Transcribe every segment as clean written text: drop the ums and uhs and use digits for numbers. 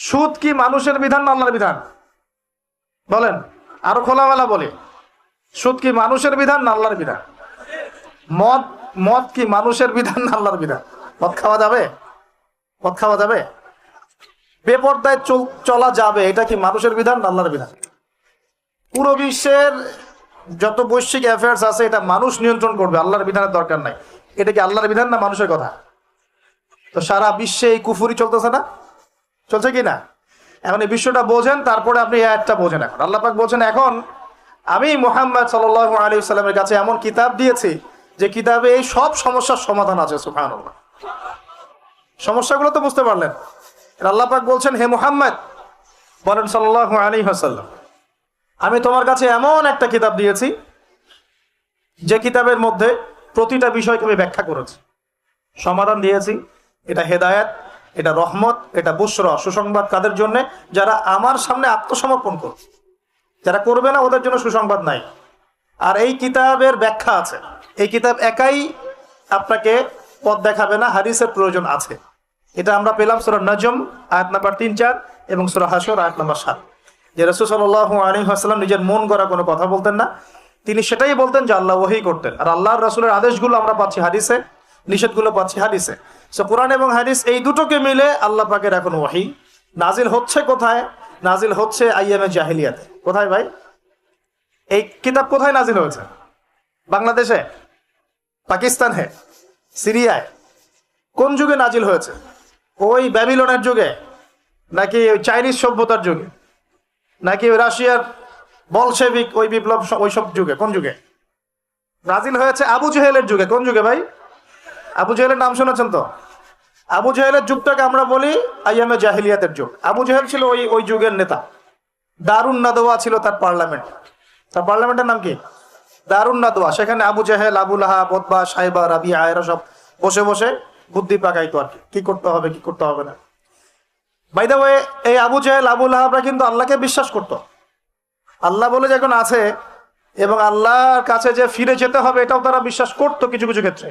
সুদ কি মানুষের বিধান না আল্লাহর বিধান? বলেন, আরো খোলামেলা বলি, সুদ কি মানুষের বিধান না আল্লাহর বিধান? মদ মদ কি মানুষের বিধান না আল্লাহর বিধান? মদ খাওয়া যাবে? মদ খাওয়া যাবে? বেপরদায় চলা যাবে, এটা কি মানুষের বিধান না আল্লাহর বিধান? পুরো বিশ্বের যত বৈশ্বিক অ্যাফেয়ার্স আছে এটা মানুষ নিয়ন্ত্রণ করবে, আল্লাহর বিধানের দরকার নাই। এটা কি আল্লাহর বিধান না মানুষের কথা? তো সারা বিশ্বে এই কুফুরি চলতেছে না, চলছে কি না? এখন এই বিশ্বটা বোঝেন, তারপরে আপনি এই আয়াতটা বোঝেন। এখন আল্লাহ পাক বলছেন, এখন আমি মুহাম্মদ সাল্লাল্লাহু আলাইহি ওয়াসাল্লামের কাছে এমন কিতাব দিয়েছি যে কিতাবে এই সব সমস্যার সমাধান আছে। সুবহানাল্লাহ। সমস্যাগুলো তো বুঝতে পারলেন? আল্লাহ পাক বলছেন, হে মুহাম্মদ বলেন সাল্লাল্লাহু আলাইহি ওয়াসাল্লাম, আমি তোমার কাছে এমন একটা কিতাব দিয়েছি যে কিতাবের মধ্যে প্রতিটা বিষয়কে আমি ব্যাখ্যা করেছি, সমাধান দিয়েছি। এটা হেদায়েত, এটা রহমত, এটা বুশরা, সুসংবাদ কাদের জন্য? যারা আমার সামনে আত্মসমর্পণ করবে। যারা করবে না ওদের জন্য সুসংবাদ নাই। আর এই কিতাবের ব্যাখ্যা আছে। এই কিতাব একাই আপনাকে পথ দেখাবে না, হাদিসের প্রয়োজন আছে। এটা আমরা পেলাম সূরা নজম আয়াত নাম্বার 3-4 এবং সূরা হাশর আয়াত নাম্বার 7। যে রাসূল সাল্লাল্লাহু আলাইহি ওয়াসাল্লাম নিজের মন গড়া কোনো কথা বলতেন না, তিনি সেটাই বলতেন যে আল্লাহ ওহী করতেন। আর আল্লাহর রাসূলের আদেশগুলো আমরা পাচ্ছি হাদিসে, নিষেধগুলো পাচ্ছি হাদিসে। সো কোরআন এবং হাদিস এই দুটোকে মিলে আল্লাহ পাকের এখন ওহী নাজিল হচ্ছে। কোথায় নাজিল হচ্ছে? আইয়ামে জাহিলিয়াতে। কোথায় ভাই? এই কিতাব কোথায় নাজিল হয়েছে? বাংলাদেশে, পাকিস্তানে, সিরিয়ায়? কোন যুগে নাজিল হয়েছে? ওই ব্যাবিলনের যুগে, নাকি ওই চাইনিজ সভ্যতার যুগে, নাকি ওই রাশিয়ার বলশেভিক ওই বিপ্লব ওইসব যুগে? কোন যুগে নাজিল হয়েছে? আবু জেহেলের যুগে। কোন যুগে ভাই? আবু জেহেলের নাম শুনেছেন তো? আবু জেহেলের যুগটাকে আমরা বলি আইয়ামে জাহিলিয়াতের যুগ। আবু জেহেল ছিল ওই যুগের নেতা। দারুন নাদওয়া ছিল তার পার্লামেন্ট। তার পার্লামেন্টের নাম কি? দারুন নাদওয়া। সেখানে আবু জেহেল, আবু লাহাব, উতবা, সাইবা, রাবিয়া এরা সব বসে বসে বুদ্ধি পাকাইতো আর কি করতে হবে কি করতে হবে না। বাই দ্য ওয়ে, এই আবু জেহেল, আবু লাহাবরা কিন্তু আল্লাহকে বিশ্বাস করত। আল্লাহ বলে যখন আছে এবং আল্লাহর কাছে যে ফিরে যেতে হবে এটাও তারা বিশ্বাস করত কিছু কিছু ক্ষেত্রে।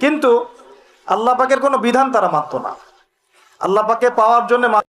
কিন্তু আল্লাহ পাকের কোনো বিধান তারা মানতো না। আল্লাহ পাকে পাওয়ার জন্য